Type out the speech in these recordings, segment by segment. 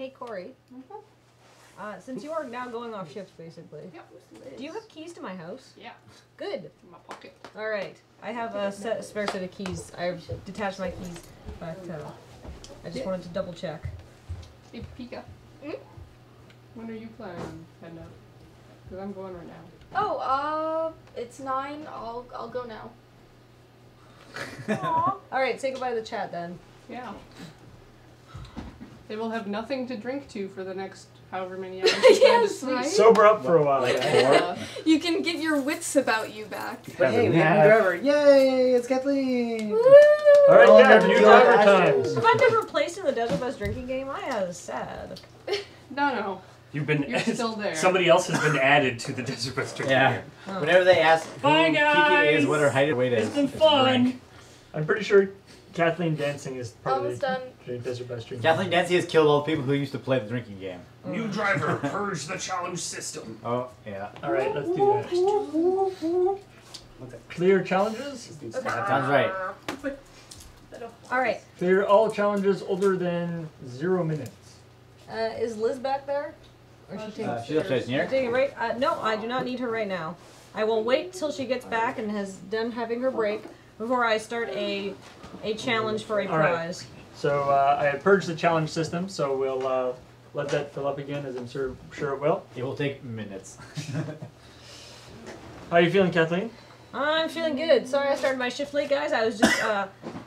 Hey, Corey. Since you are now going off shift, basically, do you have keys to my house? Yeah. Good. In my pocket. All right. I have a spare set of keys. I've detached my keys, but I just wanted to double check. Hey, Pika. When are you planning on heading out? Because I'm going right now. Oh, it's 9. I'll go now. All right. Say goodbye to the chat then. Yeah. They will have nothing to drink to for the next however many hours. Yes, right? Sober up for a while. You can get your wits about you back. But hey, we have a driver. Yay, it's Kathleen. Woo! Alright, yeah, new driver times. Have I been replaced in the Desert Bus drinking game? I was sad. No. You've been. You're still there. Somebody else has been added to the Desert Bus drinking game. Oh. Whenever they ask who Bye, guys. Kiki is, what her height and weight is. It's been fun. rank. I'm pretty sure Kathleen dancing is part Almost of done. the Desert Bus drinking. Kathleen Dancy has killed all the people who used to play the drinking game. New driver, purge the challenge system. Oh, yeah. Alright, let's do that. Clear challenges? That sounds right. All right. Clear all challenges older than 0 minutes. Is Liz back there? Or is she taking? She's upstairs in here. Taking a break? No, I do not need her right now. I will wait till she gets back and has done having her break before I start a challenge for a prize. So I have purged the challenge system, so we'll let that fill up again, as I'm sure it will. It will take minutes. How are you feeling, Kathleen? I'm feeling good. Sorry I started my shift late, guys. I was just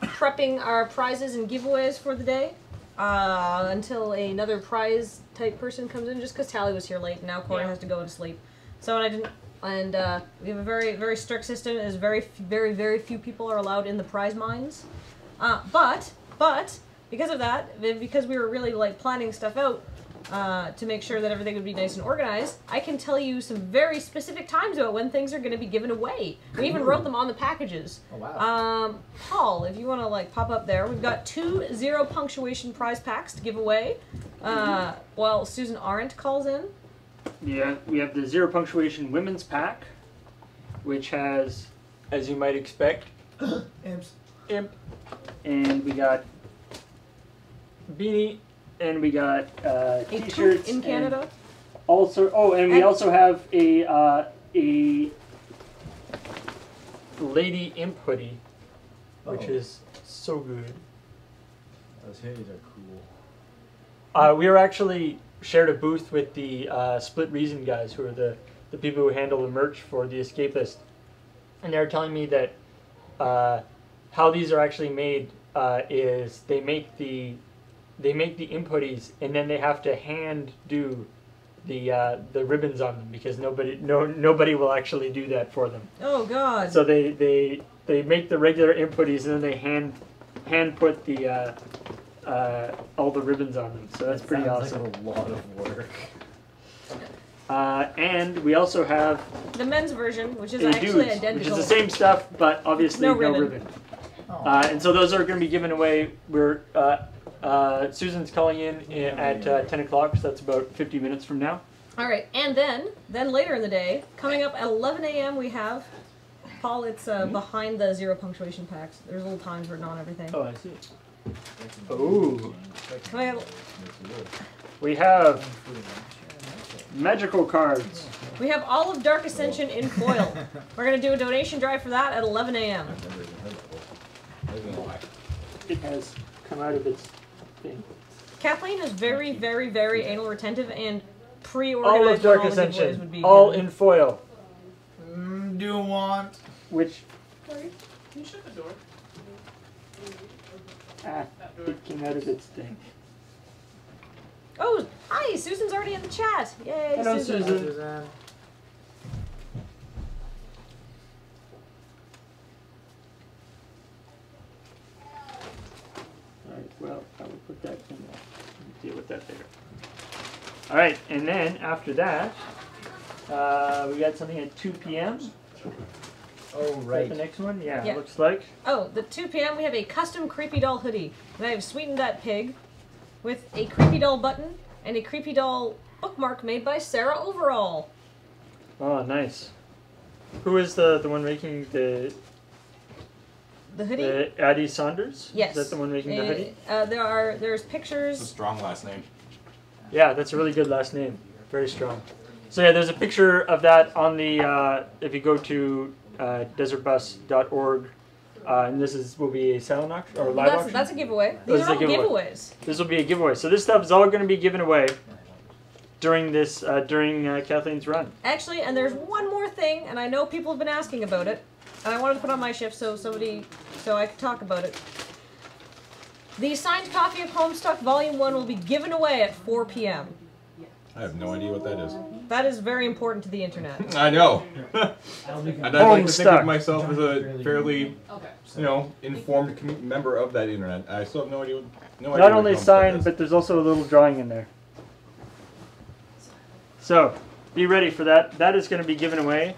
prepping our prizes and giveaways for the day until another prize type person comes in, just because Tally was here late and now Corey has to go to sleep. So I didn't. And we have a very, very strict system. As very few people are allowed in the prize mines. But because of that, because we were really like planning stuff out to make sure that everything would be nice and organized, I can tell you some very specific times about when things are going to be given away. We even wrote them on the packages. Oh, wow. Paul, if you want to like pop up there, we've got 2 0 punctuation prize packs to give away. While Susan Arendt calls in. Yeah, we have the 0 punctuation women's pack, which has, as you might expect, imp, and we got beanie, and we got t-shirts in Canada. And also, and we also have a lady imp hoodie, which is so good. Those hoodies are cool. We were actually shared a booth with the Split Reason guys, who are the people who handle the merch for the Escapist, and they were telling me that how these are actually made is they make the imp hoodies, and then they have to hand do the ribbons on them, because nobody will actually do that for them. Oh God! So they make the regular imp hoodies, and then they hand put the all the ribbons on them. So that's pretty awesome. Like a lot of work. And we also have the men's version, which is a actually dudes, identical. which is the same stuff, but obviously no ribbon. Oh. And so those are going to be given away. We're Susan's calling in at 10 o'clock, so that's about 50 minutes from now. All right, and then later in the day, coming up at 11 a.m. we have Paul. It's behind the 0 punctuation packs. There's little times written on everything. Oh, I see. Ooh. We We have magical cards. We have all of Dark Ascension in foil. We're going to do a donation drive for that at 11 a.m. It has come out of its thing. Kathleen is very, very, very anal retentive, and All pre-organized of Dark all the giveaways would Ascension, be all good. in foil. Do you want? Which Sorry, can you shut the door? it came out of its thing. Oh, hi! Susan's already in the chat. Yay, Hello, Susan. Susan. Alright, well, I will put that in there. Deal with that later. Alright, and then after that, we got something at 2 p.m. Oh, Is that right. the next one? Yeah, Yeah. looks like. Oh, the 2 p.m. we have a custom Creepy Doll hoodie. And I have sweetened that pig with a Creepy Doll button and a Creepy Doll bookmark made by Sarah Overall. Oh, nice. Who is the one making The hoodie? the Addie Saunders? Yes. Is that the one making the hoodie? There's It's a pictures. strong last name. Yeah, that's a really good last name. Very strong. So yeah, there's a picture of that on the, if you go to desertbus.org, and will be a silent auction, or live auction? That's a giveaway. Oh, These are all giveaway. giveaways. This will be a giveaway. So this stuff is all going to be given away during this, during Kathleen's run. Actually, and there's one more thing, and I know people have been asking about it, and I wanted to put on my shift so I could talk about it. The signed copy of Homestuck Volume 1 will be given away at 4 p.m. I have no idea what that is. That is very important to the internet. I know. And I'd like to think of myself as a fairly, informed member of that internet. I still have no idea. Not only signed, but there's also a little drawing in there. So, be ready for that. That is going to be given away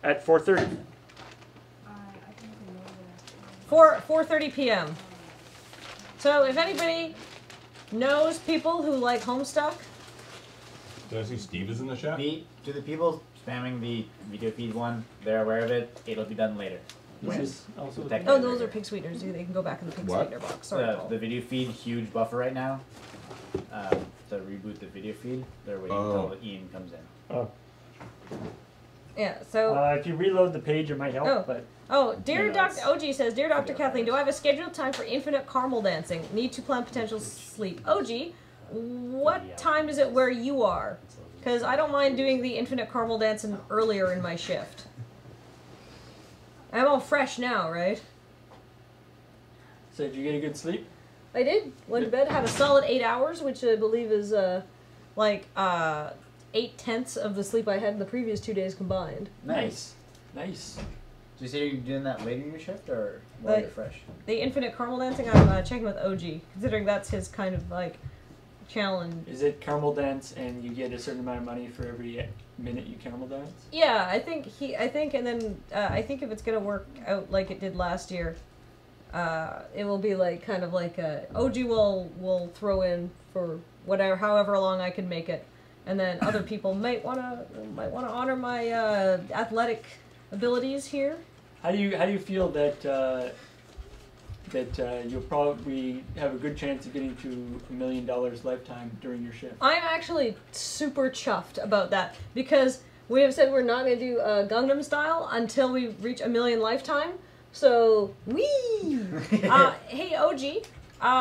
at 4:30. 4:30 p.m. So, if anybody knows people who like Homestuck, Did I see Steve is in the chat? To the people spamming the video feed one, they're aware of it. It'll be done later. those are pig sweeteners. They can go back in the pig sweetener box. Sorry, the video feed, huge buffer right now. To reboot the video feed, they're waiting until Ian comes in. Oh. Yeah, so... if you reload the page, it might help, but... Oh, dear Dr. OG says, Dear Dr. Kathleen, do I have a scheduled time for infinite caramel dancing? Need to plan potential sleep. OG, what time is it where you are? Because I don't mind doing the infinite caramel dancing earlier in my shift. I'm all fresh now, right? So did you get a good sleep? I did. Went to bed, had a solid 8 hours, which I believe is like 8/10 of the sleep I had in the previous 2 days combined. Nice. Nice. So you say you're doing that later in your shift, or while you're fresh? The infinite caramel dancing, I'm checking with OG, considering that's his kind of like challenge. Is it caramel dance and you get a certain amount of money for every minute you caramel dance? Yeah, I think and then I think if it's gonna work out like it did last year, it will be like kind of like OG will throw in for however long I can make it, and then other people might wanna honor my athletic abilities here. How do you feel that you'll probably have a good chance of getting to $1 million lifetime during your shift? I'm actually super chuffed about that because we have said we're not going to do Gangnam Style until we reach 1 million lifetime. So, wee! Hey, OG,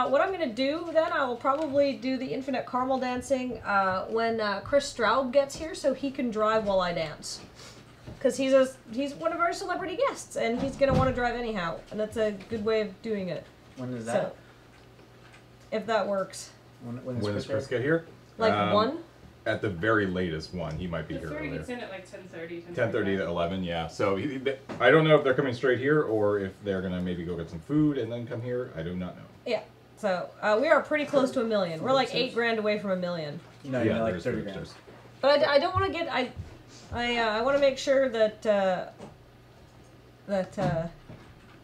what I'm going to do then, I will probably do the infinite caramel dancing when Chris Straub gets here so he can drive while I dance. Because he's one of our celebrity guests, and he's going to want to drive anyhow, and that's a good way of doing it. When is that? So, if that works. When does Chris get here? Like 1? At the very latest 1. He might be here Ferry earlier. gets in at like 10:30. 10:30 to 11, yeah. So I don't know if they're coming straight here or if they're going to maybe go get some food and then come here. I do not know. Yeah. So, we are pretty close to 1 million. We're like 8 grand away from 1 million. No, yeah, like 30 grand. But I don't want to get... I want to make sure that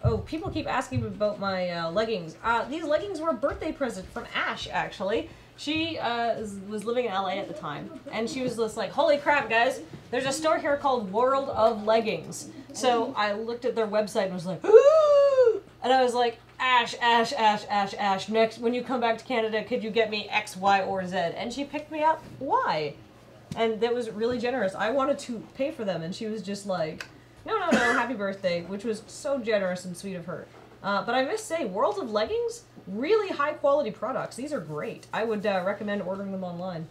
oh, people keep asking me about my leggings. These leggings were a birthday present from Ash, actually. She was living in LA at the time, and she was just like, holy crap, guys, there's a store here called World of Leggings. So I looked at their website and was like, ooh! And I was like, Ash, next, when you come back to Canada, could you get me X, Y, or Z? And she picked me up Y. And that was really generous. I wanted to pay for them, and she was just like, no, happy birthday, which was so generous and sweet of her. But I must say, World of Leggings, really high-quality products. These are great. I would recommend ordering them online.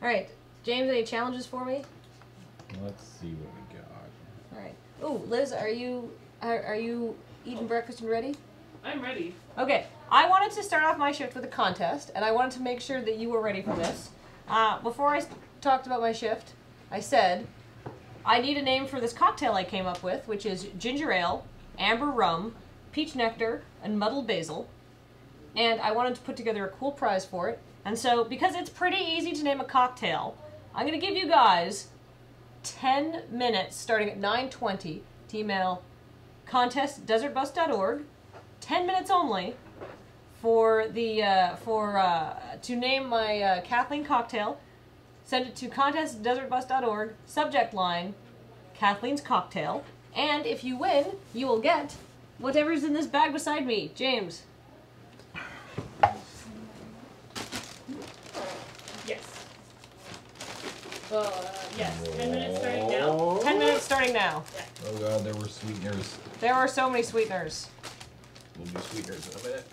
All right, James, any challenges for me? Let's see what we got. All right. Ooh, Liz, are you eating breakfast and ready? I'm ready. Okay, I wanted to start off my shift with a contest, and I wanted to make sure that you were ready for this. Before I talked about my shift, I said, I need a name for this cocktail I came up with, which is ginger ale, amber rum, peach nectar, and muddled basil. And I wanted to put together a cool prize for it. And so, because it's pretty easy to name a cocktail, I'm going to give you guys 10 minutes starting at 9:20 to email contest@desertbus.org. 10 minutes only for the to name my Kathleen cocktail. Send it to contest@desertbus.org, subject line, Kathleen's cocktail, and if you win, you will get whatever's in this bag beside me. James. Yes. Yes. 10 minutes starting now. 10 minutes starting now. Yeah. Oh god, there were sweeteners. There are so many sweeteners. We'll do sweeteners in a minute.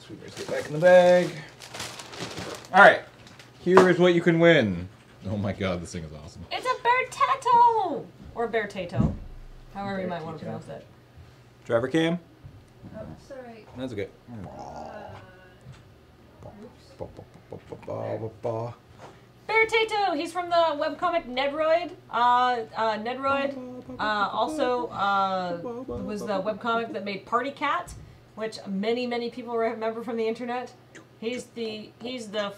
Sweeteners get back in the bag. Alright. Here is what you can win. Oh my god, this thing is awesome. It's a Beartato! Or Beartato. However you might want to pronounce that. Driver cam? Oh, sorry. That's okay. Beartato! He's from the webcomic Nedroid. Nedroid also was the webcomic that made Party Cat, which many people remember from the internet. He's the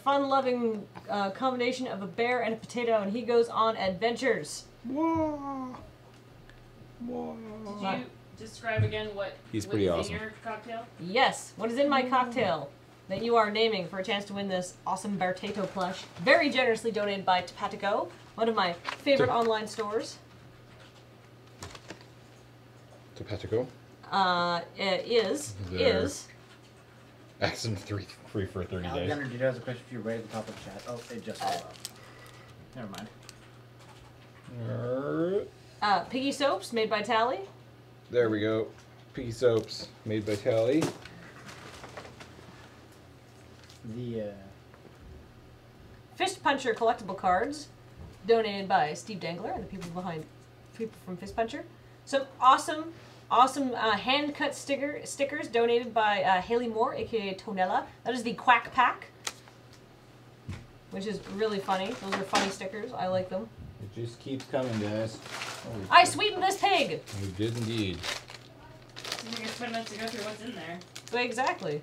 fun-loving combination of a bear and a potato, and he goes on adventures. Did you describe again what He's pretty awesome. in your cocktail? Yes, what is in my cocktail that you are naming for a chance to win this awesome Beartato plush, very generously donated by Topatico, one of my favorite online stores. Topatico? Is Accent free for 30 days. Alexander, did you have a question for you right at the top of the chat? Oh, it just fell out. Never mind. Piggy Soaps, made by Tally. There we go. Piggy Soaps, made by Tally. The Fist Puncher collectible cards, donated by Steve Dangler and the people from Fist Puncher. Some awesome hand-cut stickers donated by Haley Moore, aka Tonella. That is the Quack Pack, which is really funny. Those are funny stickers. I like them. It just keeps coming, guys. I sweetened this pig! You did indeed. You get 10 minutes to go through what's in there. Exactly.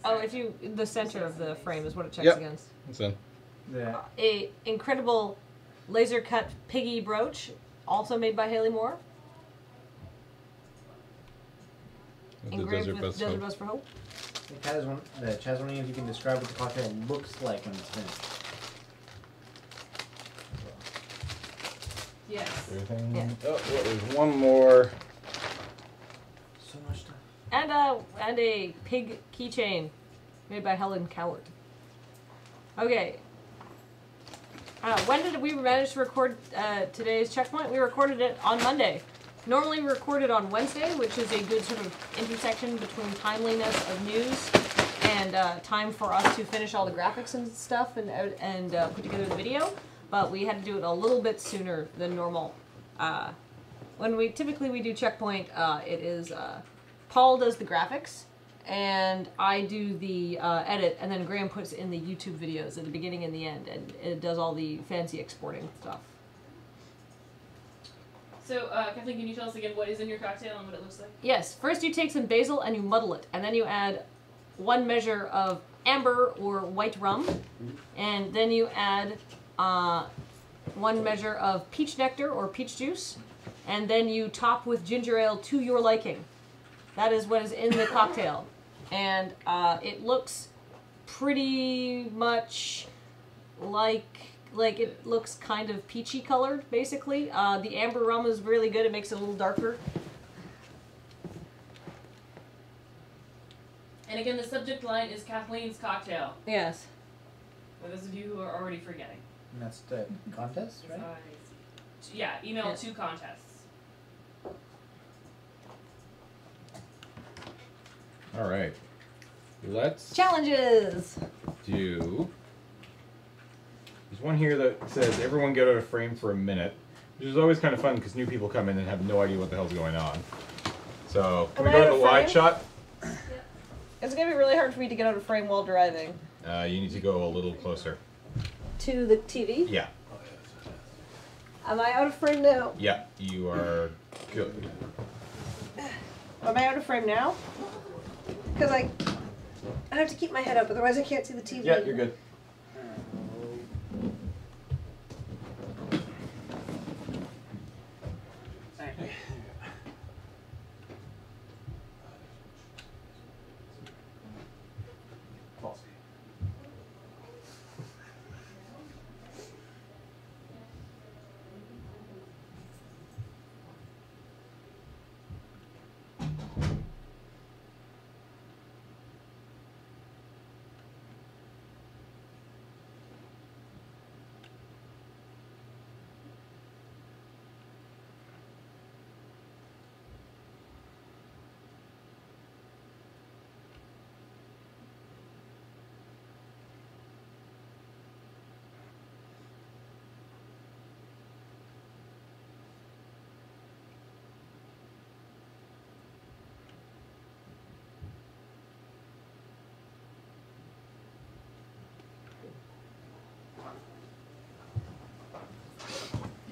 Oh, if you... The center of the frame is what it checks against. It's in. A incredible laser-cut piggy brooch, also made by Haley Moore. Engraved with Desert Bus for Hope. The chat's wondering if you can describe what the cocktail looks like when it's finished. Yes. Everything. Yeah. Oh, well, there's one more. So much stuff. And a pig keychain made by Helen Cowart. Okay. When did we manage to record today's checkpoint? We recorded it on Monday. Normally we record it on Wednesday, which is a good sort of intersection between timeliness of news and time for us to finish all the graphics and stuff and put together the video. But we had to do it a little bit sooner than normal. When we typically do checkpoint, it is Paul does the graphics, and I do the edit, and then Graham puts in the YouTube videos at the beginning and the end, and it does all the fancy exporting stuff. So, Kathleen, can you tell us again what is in your cocktail and what it looks like? Yes. First you take some basil and you muddle it, and then you add 1 measure of amber or white rum, and then you add 1 measure of peach nectar or peach juice, and then you top with ginger ale to your liking. That is what is in the cocktail. And it looks pretty much like it looks kind of peachy colored, basically. The amber rum is really good. It makes it a little darker. And again, the subject line is Kathleen's cocktail. Yes. For those of you who are already forgetting. And that's the contest, right? Yeah, email 2 contests. All right. Let's Challenges! do... There's one here that says everyone get out of frame for a minute, which is always kind of fun because new people come in and have no idea what the hell's going on. So, can we go to the wide shot? It's going to be really hard for me to get out of frame while driving. You need to go a little closer. To the TV? Yeah. Am I out of frame now? Yeah, you are good. Am I out of frame now? Because I have to keep my head up, otherwise I can't see the TV. Yeah, you're good.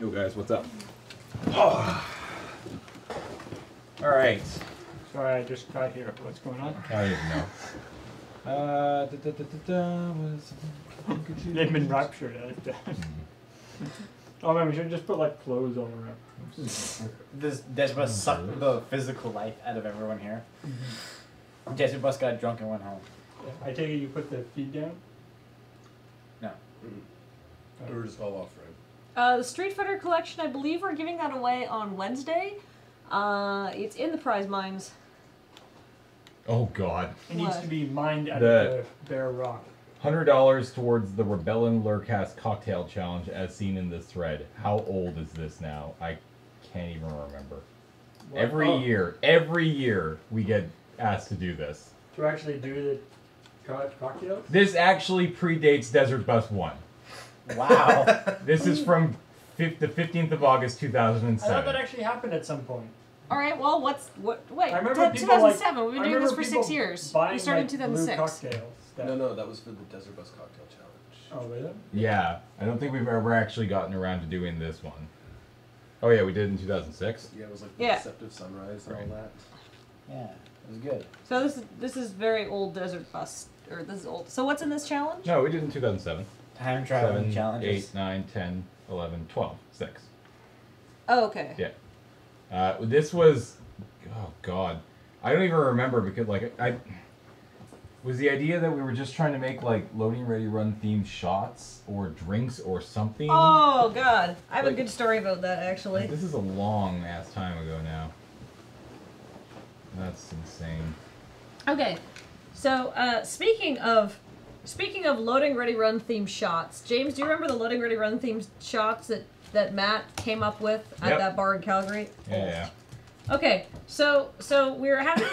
Yo guys, what's up? Oh. All right. Sorry, I just got here. What's going on? I don't even know. They've been raptured. I like that. Oh man, we should just put like clothes on around. This Desert Bus sucked the physical life out of everyone here. Desert Bus got drunk and went home. Yeah, I take it you put the feed down? No. We were just all off, right? The Street Fighter collection, I believe we're giving that away on Wednesday. It's in the prize mines. Oh God. It needs What? to be mined out The- of the bare rock. $100 towards the Rebellion Lurcast Cocktail Challenge as seen in this thread. How old is this now? I can't even remember. What? Every Oh, year we get asked to do this. to actually do the cocktails? This actually predates Desert Bus 1. Wow. This is from the 15th of August, I thought that 2007. actually happened at some point. Alright, well, wait, I remember people 2007, we've been I doing this remember for 6 people years. Buying, We started in like, blue 2006. cocktails. That, No, that was for the Desert Bus Cocktail Challenge. Oh, really? Yeah, I don't think we've ever actually gotten around to doing this one. Oh yeah, we did in 2006. Yeah, it was like the Yeah. Deceptive Sunrise and all that. Yeah, it was good. So this is very old Desert Bus, or this is old. So what's in this challenge? No, we did in 2007. Time traveling 7, challenges. 8, 9, 10, 11, 12, 6. Oh, okay. Yeah. This was, oh God, I don't even remember because like I was the idea that we were just trying to make like loading ready run themed shots or drinks or something. Oh God, I have a Like- good story about that actually. This is a long ass time ago now. That's insane. Okay, so speaking of loading ready run themed shots, James, do you remember the loading ready run themed shots that Matt came up with at Yep. that bar in Calgary? Yeah. Okay, so we were having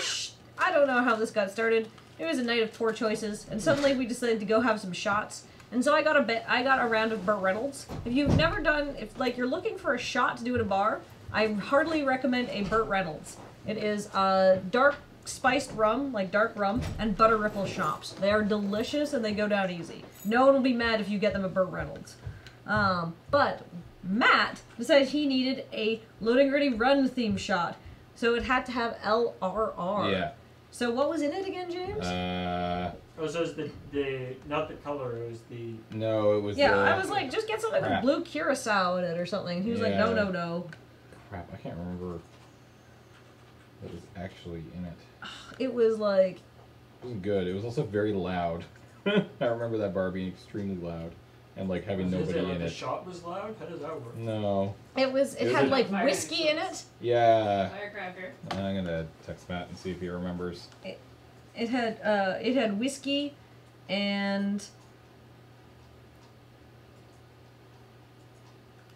I don't know how this got started. It was a night of poor choices, and suddenly we decided to go have some shots. And so I got a round of Burt Reynolds. If you've never done, if like you're looking for a shot to do at a bar, I heartily recommend a Burt Reynolds. It is dark spiced rum, like dark rum, and butter ripple schnapps. They are delicious and they go down easy. No one will be mad if you get them at Burt Reynolds. But Matt decided he needed a loading ready run theme shot, so it had to have LRR. Yeah. So what was in it again, James? Oh, so it was the not the color, it was the... No, it was. Yeah, I was like, just get something with crap. blue curacao in it or something. He was like, no, Yeah. no, no. Crap, I can't remember what was actually in it. It was like, It was good. It was also very loud. I remember that bar being extremely loud and like having Was nobody it, in the it. shot was loud? How does that work? No. it It had was like Fire whiskey in it. exhaust. Yeah. Firecracker. I'm gonna text Matt and see if he remembers. It had whiskey and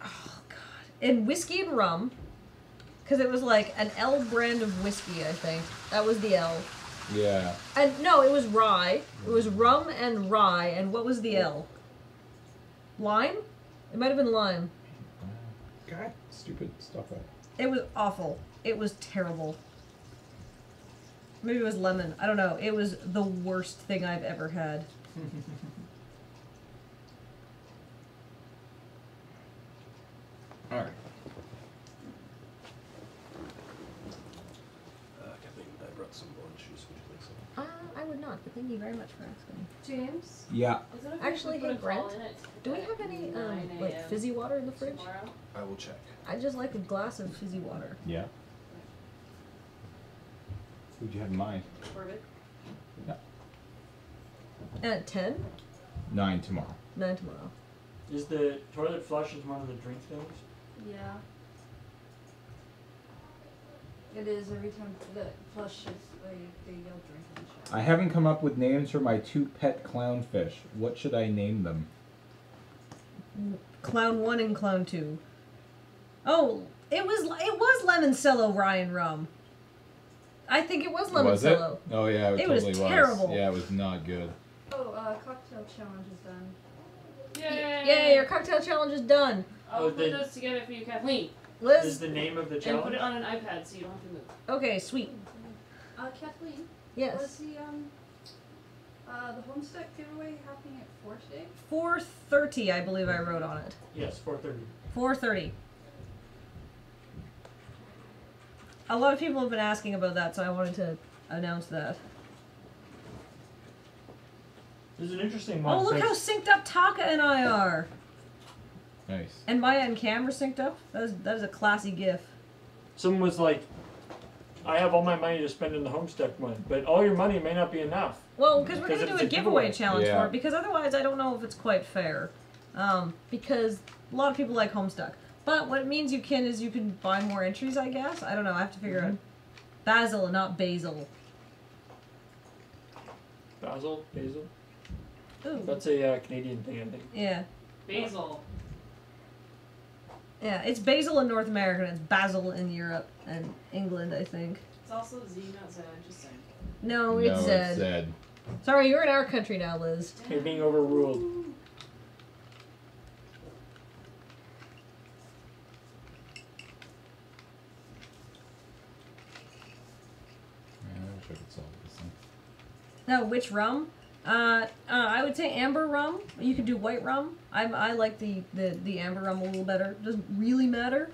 oh god, and whiskey and rum, because it was like an L brand of whiskey. I think that was the L. Yeah. And no, it was rye. It was rum and rye. And what was the L? Lime? It might have been lime. God, stupid stuff. It was awful. It was terrible. Maybe it was lemon. I don't know. It was the worst thing I've ever had. All right. Kathleen, I brought some orange juice. Would you like some? I would not, but thank you very much for asking. James? Yeah. Is it okay Actually, if we hey, put a call Grant, in it Do we at have any 9 like a.m. fizzy water in the fridge? tomorrow? I will check. I just like a glass of fizzy water. Yeah. Who'd you have in mind? Corbett? At 10? 9 tomorrow. 9 tomorrow. Is the toilet flush is one of the drink things? Yeah. It is every time the flush is they yell drink in the shower. I haven't come up with names for my 2 pet clownfish. What should I name them? Clown 1 and Clown 2. Oh, it was Lemoncello Ryan rum. I think it was Was it? Lemoncello. Oh yeah, it, It was totally was. terrible. Yeah, it was not good. Oh, cocktail challenge is done. Yay! Yay, your cocktail challenge is done. I'll Oh, put the- those together for you, Kathleen. Is Liz. the name of the And put challenge? it on an iPad so you don't have to move. Okay, sweet. Kathleen, was Yes. the Homestead giveaway happening at 4 today? 4:30, I believe I wrote on it. Yes, 4:30. 4:30. A lot of people have been asking about that, so I wanted to announce that. There's an interesting one. Oh, look how synced up Taka and I are. Nice. And Maya and Cam are synced up. That is a classy gif. Someone was like, I have all my money to spend in the Homestuck one, but all your money may not be enough. Well, because we're Because going to if do a it's a giveaway giveaway. challenge Yeah. for it, because otherwise I don't know if it's quite fair. Because a lot of people like Homestuck. But what it means you can is you can buy more entries, I guess. I don't know, I have to figure out. Basil and not basil. Basil? Ooh. That's a Canadian thing, I think. Yeah. Basil. Yeah, it's basil in North America and it's basil in Europe and England, I think. It's also Z, not Z, just saying. No, it's no, Zed. it's Zed. Sorry, you're in our country now, Liz. You're being overruled. Yeah, I wish I could solve this thing. No, which rum? I would say amber rum. You could do white rum. I like the amber rum a little better. Doesn't really matter.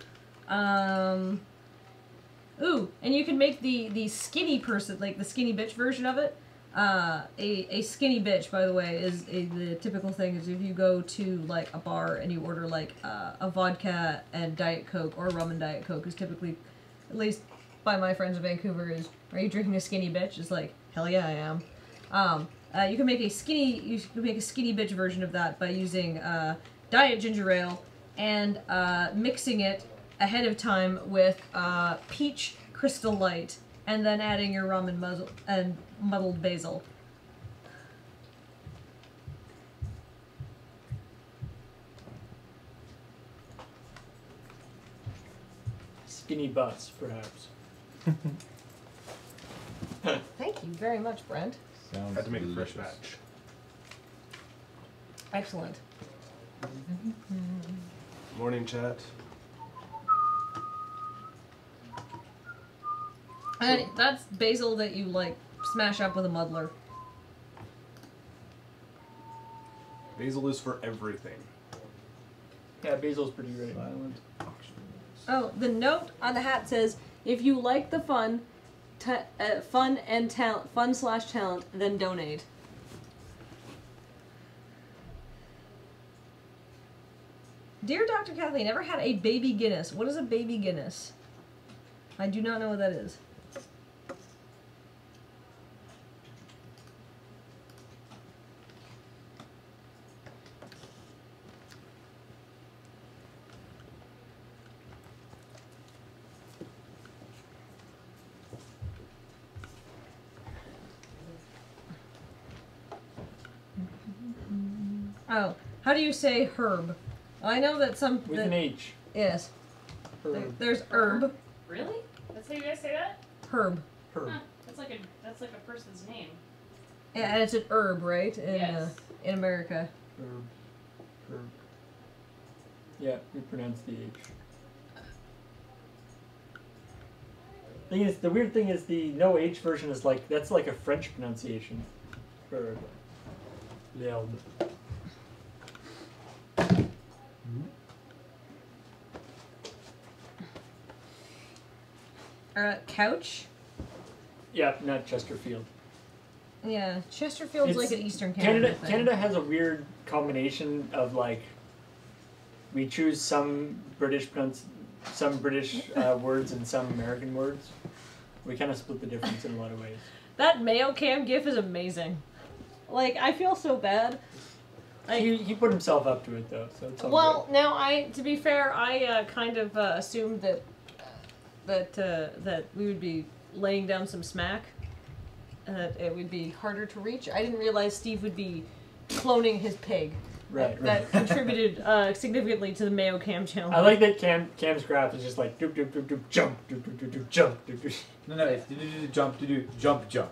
Ooh, and you can make the skinny person, like the skinny bitch version of it. A skinny bitch, by the way, is the typical thing is if you go to like a bar and you order like a vodka and Diet Coke or rum and Diet Coke is typically, at least by my friends in Vancouver, is are you drinking a skinny bitch? It's like hell yeah I am. You can make a skinny bitch version of that by using diet ginger ale and mixing it ahead of time with peach Crystal Light, and then adding your rum and muddled basil. Skinny butts, perhaps. Thank you very much, Brent. Sounds Had to make a fresh delicious. batch. Excellent. Morning chat. And that's basil that you like smash up with a muddler. Basil is for everything. Yeah, basil's pretty great. Silent. Oh, the note on the hat says, "If you like the fun, fun/talent, then donate." Dear Dr. Kathleen, never had a baby Guinness. What is a baby Guinness? I do not know what that is. Oh, how do you say herb? I know that some... With an H. Yes. Herb. There's herb. Really? That's how you guys say that? Herb. Herb. Huh. That's like a person's name. Yeah, and it's an herb, right? Yes. In America. Herb. Herb. Yeah, we pronounce the H. Thing is, the weird thing is the no H version is like, that's like a French pronunciation. Herb. L'herbe. Couch? Yeah, not Chesterfield. Yeah, Chesterfield's It's- like an Eastern Canada thing. Canada has a weird combination of like, we choose some British words and some American words. We kind of split the difference in a lot of ways. That Mayo Cam gif is amazing. Like, I feel so bad. Like, He put himself up to it though, so it's all well, now to be fair, I kind of assumed that we would be laying down some smack, and that it would be harder to reach. I didn't realize Steve would be cloning his pig. Right, That contributed significantly to the Mayo Cam challenge. I like that Cam's graph is just like doop doop doop doop jump doop doop doop doop jump doop doop. No, it's jump, jump.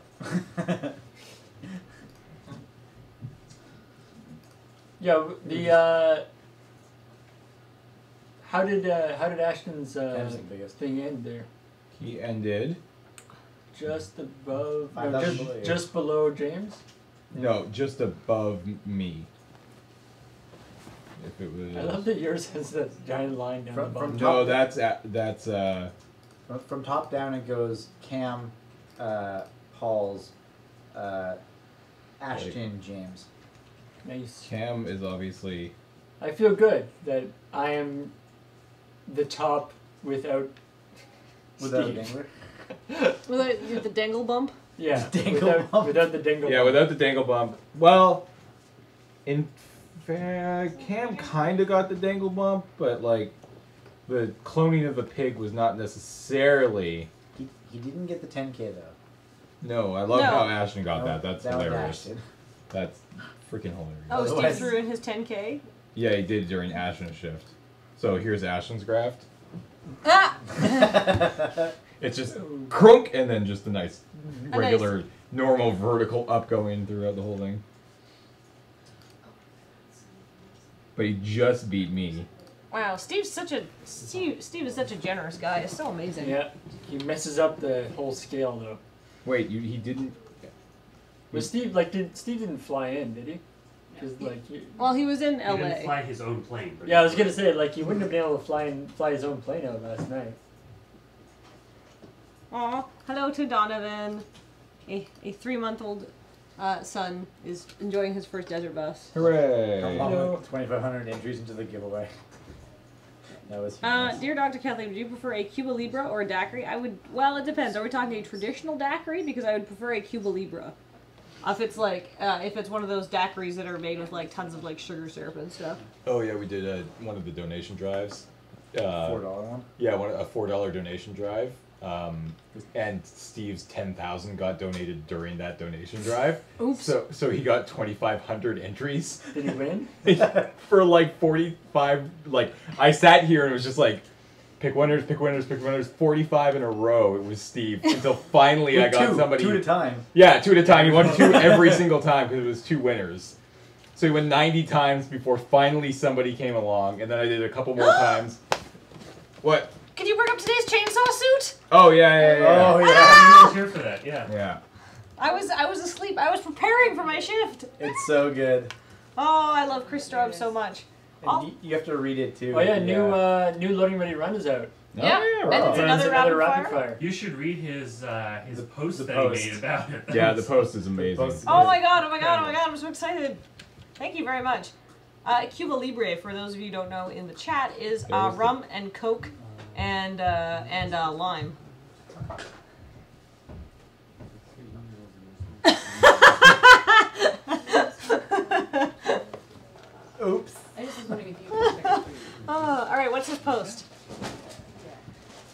Yeah, the how did Ashton's Cam's the biggest. thing end there? He ended. Just above, no, 5,000 below you. just below James. No, just above me. If it was. I love that yours has that giant line down the bottom. No, that's From top down, it goes Cam, Paul's, Ashton, James. Nice. Cam is obviously. I feel good that I am the top without Without a Steve. dangler. With the dangle bump. Yeah, Dangle bump. without the dangle Yeah, bump. without the dangle bump. Well, in fact, Cam kind of got the dangle bump, but like the cloning of the pig was not necessarily. He didn't get the 10K though. No, I love No. how Ashton got that. That's That was hilarious. Ashton. That's freaking hilarious. Oh, Steve Otherwise- threw in his 10K. Yeah, he did during Ashton's shift. So here's Ashton's graft. Ah! It's just crunk and then just a nice A regular normal vertical up going throughout the whole thing. But he just beat me. Wow, Steve is such a generous guy. It's so amazing. Yeah, he messes up the whole scale though. Wait, he didn't. But Steve, Steve didn't fly in, did he? 'Cause, Well, he was in He LA. didn't fly his own plane. But yeah, I was gonna say he wouldn't have been able to fly his own plane out last night. Aw, hello to Donovan. A 3-month-old son is enjoying his first desert bus. Hooray! Hello. 2,500 entries into the giveaway. That was humorous. Dear Dr. Kathleen, would you prefer a Cuba Libre or a daiquiri? Well, it depends. Are we talking a traditional daiquiri? Because I would prefer a Cuba Libre. If it's if it's one of those daiquiris that are made with tons of sugar syrup and stuff. Oh yeah, we did one of the donation drives. $4 one. Yeah, a $4 donation drive. And Steve's 10,000 got donated during that donation drive. Oops. So he got 2,500 entries. Did he win? For 45. I sat here and it was just pick winners, pick winners, pick winners. 45 in a row. It was Steve until finally I got somebody. 2 at a time. Yeah, 2 at a time. He won 2 every single time because it was 2 winners. So he went 90 times before finally somebody came along, and then I did a couple more times. What? Could you bring up today's chainsaw suit? Oh yeah. Oh I yeah. was here for that. Yeah. Yeah. I was asleep. I was preparing for my shift. It's so good. Oh, I love Chris Straub so much. And you have to read it too. Oh yeah, new loading ready run is out. Yeah, Oh, and right. it's another rapid fire. You should read his post the that post. he made about it. Yeah, the post is amazing. post is Oh my god, I'm so excited. Thank you very much. Cuba Libre, for those of you who don't know in the chat, is rum and Coke and lime. Oops. I just was wondering if you could check it for you. Alright, what's his post?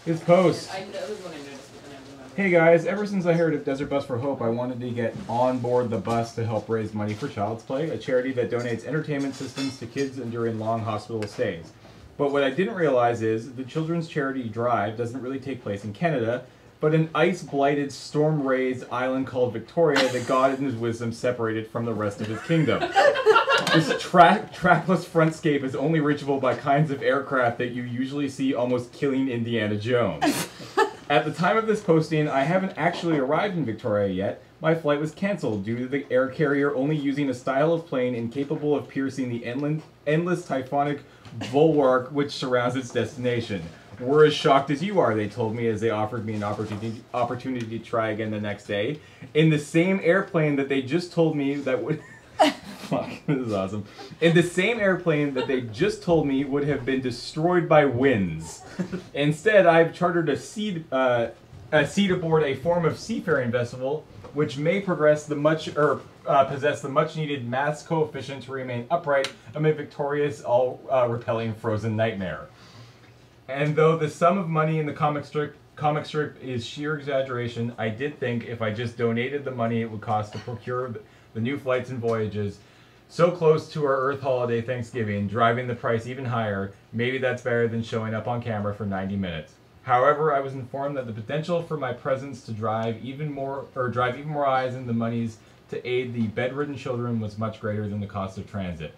His post. That was one I noticed, but then I remembered. Hey guys, ever since I heard of Desert Bus for Hope, I wanted to get on board the bus to help raise money for Child's Play, a charity that donates entertainment systems to kids enduring long hospital stays. But what I didn't realize is the children's charity drive doesn't really take place in Canada, but an ice-blighted, storm-raised island called Victoria that God in his wisdom separated from the rest of his kingdom. This trackless frontscape is only reachable by kinds of aircraft that you usually see almost killing Indiana Jones. At the time of this posting, I haven't actually arrived in Victoria yet. My flight was cancelled due to the air carrier only using a style of plane incapable of piercing the endless typhonic bulwark which surrounds its destination. We're as shocked as you are, they told me as they offered me an opportunity to try again the next day. In the same airplane that they just told me that would... Fuck, this is awesome. In the same airplane that they just told me would have been destroyed by winds. Instead, I've chartered a seat aboard a form of seafaring vessel, which may possess the much-needed mass coefficient to remain upright amid Victoria's all-repelling frozen nightmare. And though the sum of money in the comic strip is sheer exaggeration, I did think if I just donated the money it would cost to procure the new flights and voyages so close to our Earth holiday Thanksgiving, driving the price even higher, maybe that's better than showing up on camera for 90 minutes. However, I was informed that the potential for my presence to drive even more eyes and the monies to aid the bedridden children was much greater than the cost of transit.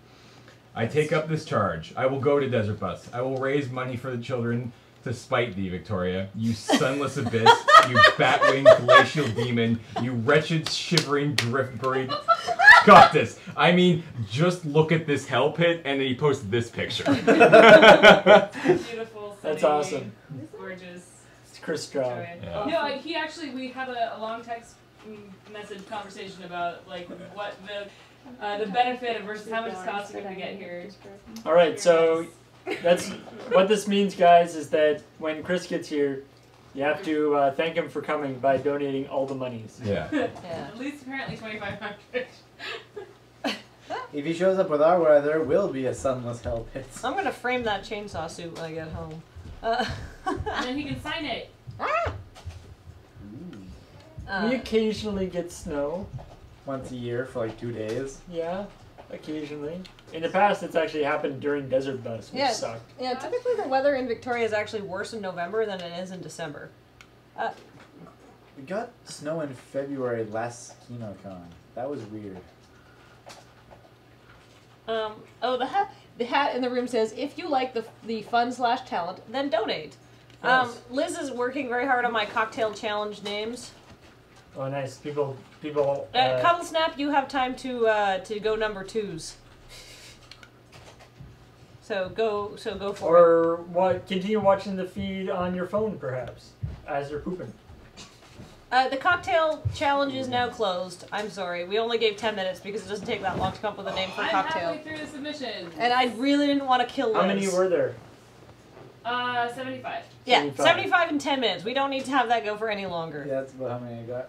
I take up this charge. I will go to Desert Bus. I will raise money for the children to spite thee, Victoria. You sunless abyss, you bat-winged glacial demon, you wretched, shivering, drift-buried... Got this. I mean, just look at this hell pit, and then he posted this picture. Beautiful, sunny, That's awesome. gorgeous. It's Chris job. Yeah. No, he actually, we had a long text message conversation about like what the benefit versus how much it's costing him to get here. All right, so that's what this means, guys, is that when Chris gets here, you have to thank him for coming by donating all the monies. Yeah. Yeah. At least apparently 2,500. If he shows up with our weather, there will be a sunless hell pit. I'm gonna frame that chainsaw suit when I get home. And then he can sign it. We occasionally get snow. Once a year for like 2 days. Yeah, occasionally. In the past, it's actually happened during Desert Bus, which Yeah. sucked. Yeah, typically the weather in Victoria is actually worse in November than it is in December. We got snow in February last KinoCon. That was weird. Oh, the hat in the room says, if you like the fun/talent, then donate. Yes. Liz is working very hard on my cocktail challenge names. Oh, nice. People. Cuddle Snap, you have time to go number 2s. So go for it. Or what? Continue watching the feed on your phone, perhaps, as you're pooping. The cocktail challenge is now closed. I'm sorry. We only gave 10 minutes because it doesn't take that long to come up with a name for a I'm cocktail. halfway through the submission. And I really didn't want to kill Liz. How many were there? 75. Yeah, 75. 75 in 10 minutes. We don't need to have that go for any longer. Yeah, that's about how many I got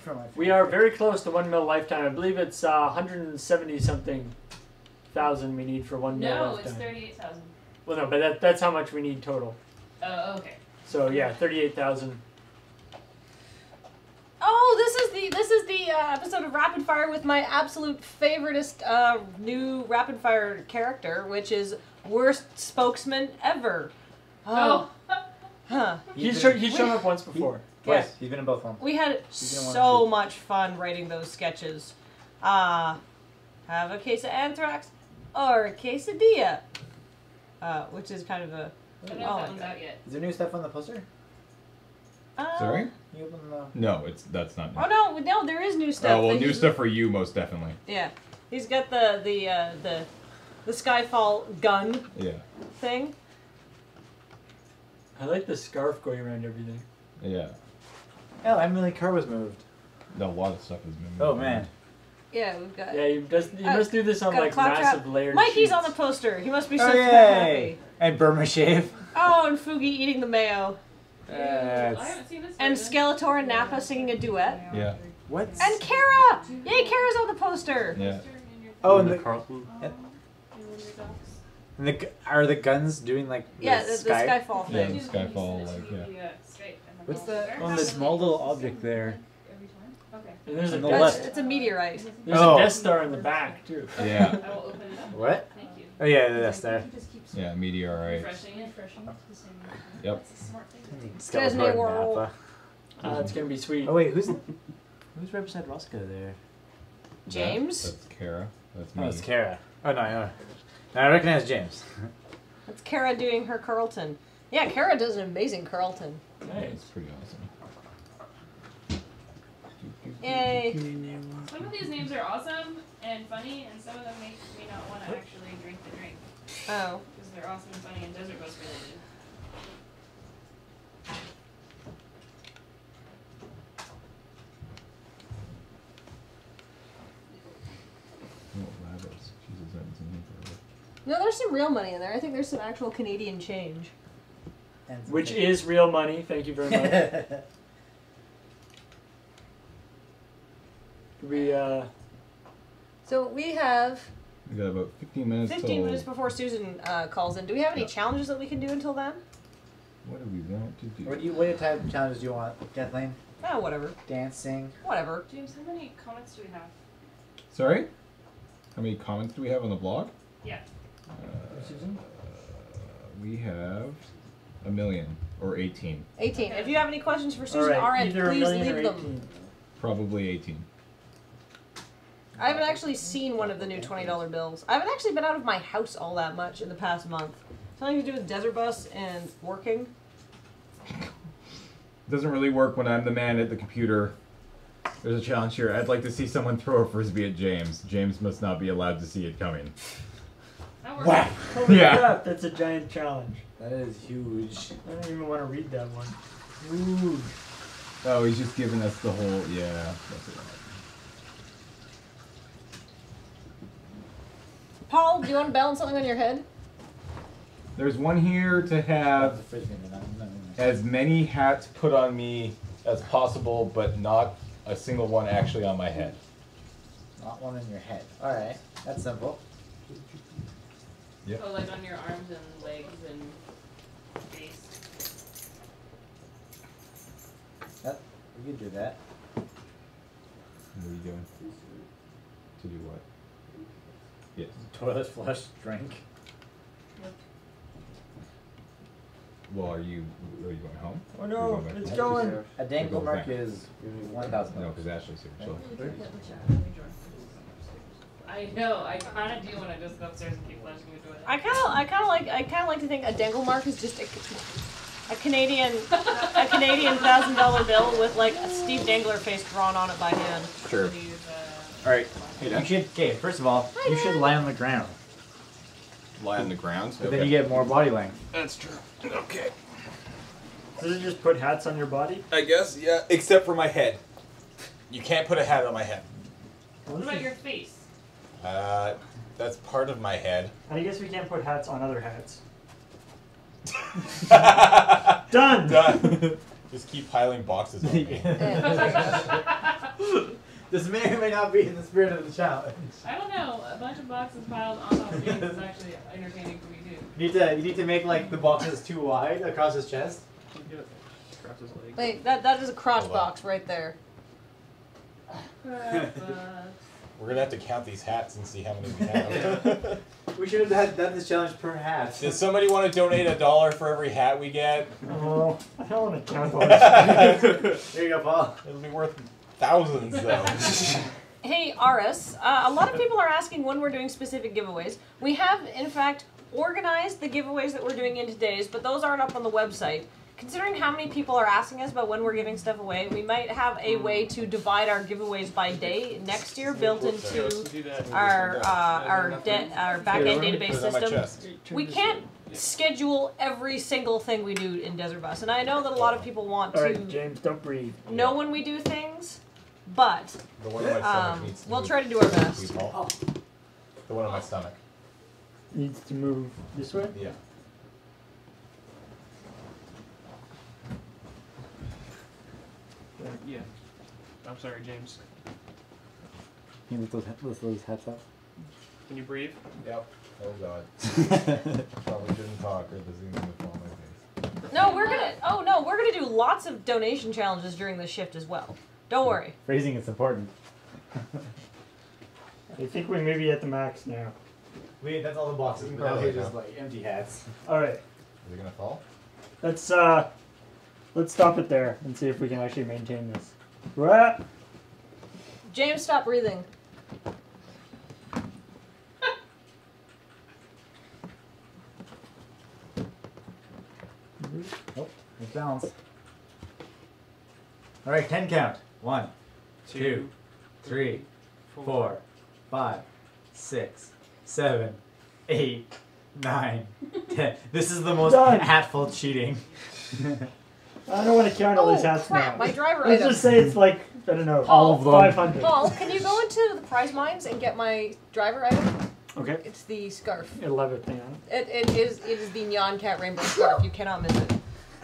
from my We are very close to 1 mil lifetime. I believe it's 170 something thousand we need for 1 mil No, lifetime. it's 38,000. Well, no, but that's how much we need total. Oh, okay. So yeah, 38,000. Oh, this is the episode of Rapid Fire with my absolute favoriteest new Rapid Fire character, which is worst spokesman ever. Oh. Huh. He's shown up once before. Twice. Yeah. He's been in both of them. We had been in one so or two. much fun writing those sketches. Have a case of anthrax or a quesadilla, which is kind of a. I don't know if that one's out yet. Is there new stuff on the poster? Sorry? You open the... No, that's not new. Oh no, there is new stuff. Oh well, that new he's- stuff for you most definitely. Yeah, he's got the Skyfall gun Yeah. thing. I like the scarf going around everything. Yeah. Oh, Emily Carr was moved. A lot of stuff has been moved. Oh, man. Yeah, we've got. Yeah, you must do this on got a like claptrap. massive layered Mikey's sheets. on the poster. He must be so Oh, super yay! happy. And Burma Shave. Oh, and Fugi eating the mayo. I That's... haven't seen this And version. Skeletor and Nappa singing a duet. Yeah. What? And Kara! Yay, Kara's on the poster! Yeah. Oh, and the... Carlton. And the... Are the guns doing, like, Yeah, the the sky? Skyfall Yeah, thing. the Skyfall, like, yeah. What's that? Oh, the small little object there. Okay. And there's a On the Death, left. It's a meteorite. there's Oh. a Death Star in the back too. Yeah. I will open it up. What? Thank you. Oh, yeah, that's there. Yeah, meteorite. Refreshing it. Yep. Disney Skeletor World. Nappa. It's gonna be sweet. Oh, wait, who's right beside Roscoe there? James? That's Kara. That's me. Oh, it's Kara. Oh, no, no. No, I recognize James. That's Kara doing her Carlton. Yeah, Kara does an amazing Carlton. It's Nice. pretty awesome. Yay. Some of these names are awesome and funny, and some of them make me not want to actually drink the drink. Oh. Because they're awesome and funny and Desert Bus related. Oh, rabbits. Jesus, I haven't seen him forever. No, there's some real money in there. I think there's some actual Canadian change. Which is real money. Thank you very much. We So we have We got about 15 minutes 15 till minutes before Susan calls in. Do we have any challenges that we can do until then? what do we want to do? What type of challenges do you want, Kathleen? Oh, whatever. Dancing? Whatever. James, how many comments do we have? Sorry? How many comments do we have on the blog? Yeah. We have 1 million or 18. 18. Okay. If you have any questions for Susan all right, Arendt, either a please million leave or them. 18. Probably 18. I haven't actually seen one of the new $20 bills. I haven't actually been out of my house all that much in the past month. Something to do with Desert Bus and working. Doesn't really work when I'm the man at the computer. There's a challenge here. I'd like to see someone throw a frisbee at James. James must not be allowed to see it coming. That works. Wow. Holy Yeah. crap, that's a giant challenge. That is huge. I don't even want to read that one. Ooh. Oh, he's just giving us the whole. Yeah. That's it. Paul, do you want to balance something on your head? There's one here to have as many hats put on me as possible, but not a single one actually on my head. Not one in your head. Alright, that's simple. Yep. Oh, like on your arms and legs and face. Yep, you can do that. What are you doing? To do what? Yes. Toilet flush, drink. Well, are you going home? Oh no, it's going. A dangle Go mark back. is $1,000. No, because Ashley's here. So. I know. I kind of do want to just go upstairs and keep flushing the toilet. I kind of like to think a dangle mark is just a Canadian $1,000 bill with like a Steve Dangler face drawn on it by hand. Sure. These, Alright, Hey, you should, okay, first of all, you should lie on the ground. Lie on the ground. But then you get more body length. That's true. Okay. Does it just put hats on your body? I guess, yeah. Except for my head. You can't put a hat on my head. what about your face? That's part of my head. I guess we can't put hats on other hats. Done! Done. Just keep piling boxes on me. This may or may not be in the spirit of the challenge. I don't know. A bunch of boxes piled on top of James is actually entertaining for me too. You need to make like the boxes too wide across his chest. Wait, that is a crotch Hold on. box right there. We're gonna have to count these hats and see how many we have. We should have done this challenge per hat. Does somebody want to donate $1 for every hat we get? Oh, I don't want to count all this. There you go, Paul. It'll be worth thousands though. Hey, Aris, a lot of people are asking when we're doing specific giveaways. We have, in fact, organized the giveaways that we're doing in today's, but those aren't up on the website. Considering how many people are asking us about when we're giving stuff away, we might have a way to divide our giveaways by day next year, built into our back-end database system. We can't schedule every single thing we do in Desert Bus, and I know that a lot of people want to Alright, James, don't breathe. know when we do things, but The one in my stomach needs to we'll move. try to do our best. The one in my stomach. Needs to move this way? Yeah. Yeah. I'm sorry, James. Can you lift those hats up? Can you breathe? Yep. Oh god. Probably shouldn't talk or the Zoom's gonna fall on my face. No, we're gonna do lots of donation challenges during the shift as well. Don't worry. Phrasing is important. I think we may be at the max now. Wait, that's all the boxes, but now Probably they're just now. like empty hats. Alright, Is it gonna fall? let's stop it there and see if we can actually maintain this. What? James, stop breathing. Oh, it's balance. Alright, 10 count. 1, 2, 3, 4, 5, 6, 7, 8, 9, 10. This is the most Done. hatful cheating. I don't want to count all these hats crap, now. my driver Let's item. just say it's like, I don't know, All of them. 500. Paul, can you go into the prize mines and get my driver item? Okay. It's the scarf. 11th thing on it. It is the Neon Cat Rainbow scarf. You cannot miss it.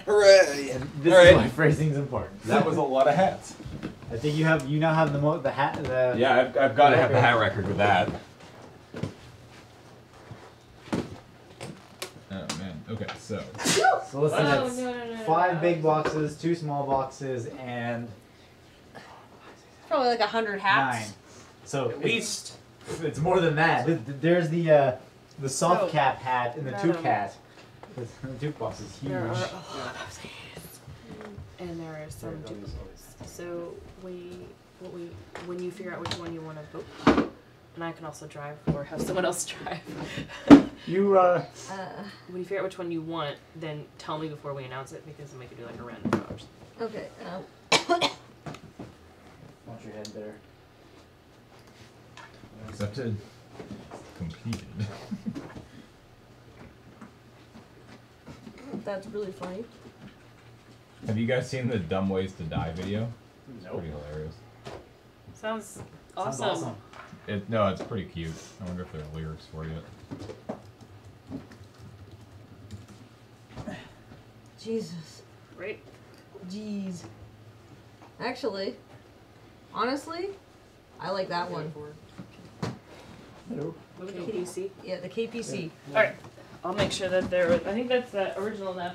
Hooray! This Alright. is why phrasing is important. That was a lot of hats. I think you now have the hat. Yeah, I've got to have the hat record with that. Oh man. Okay, so. So listen, Oh, it's no. 5 big boxes, 2 small boxes, and Probably like 100 hats. 9. So At least. it's more than that. There's the soft So, cap hat and the Madam, tube hat. The tube box is huge. There are a lot of things, and there are some duplicates. So when you figure out which one you want to vote, and I can also drive or have someone else drive. You, When you figure out which one you want, then tell me before we announce it because then we can do like a random dodge. Okay. Watch your head there. Accepted. Completed. That's really funny. Have you guys seen the Dumb Ways to Die video? It's Nope. pretty hilarious. Sounds Sounds awesome. No, it's pretty cute. I wonder if there are lyrics for you. Jesus. Right? Jeez. Actually, honestly, I like that one. Hello. KDC. Yeah, the KPC. Alright. I'll make sure that they're. I think that's the original enough.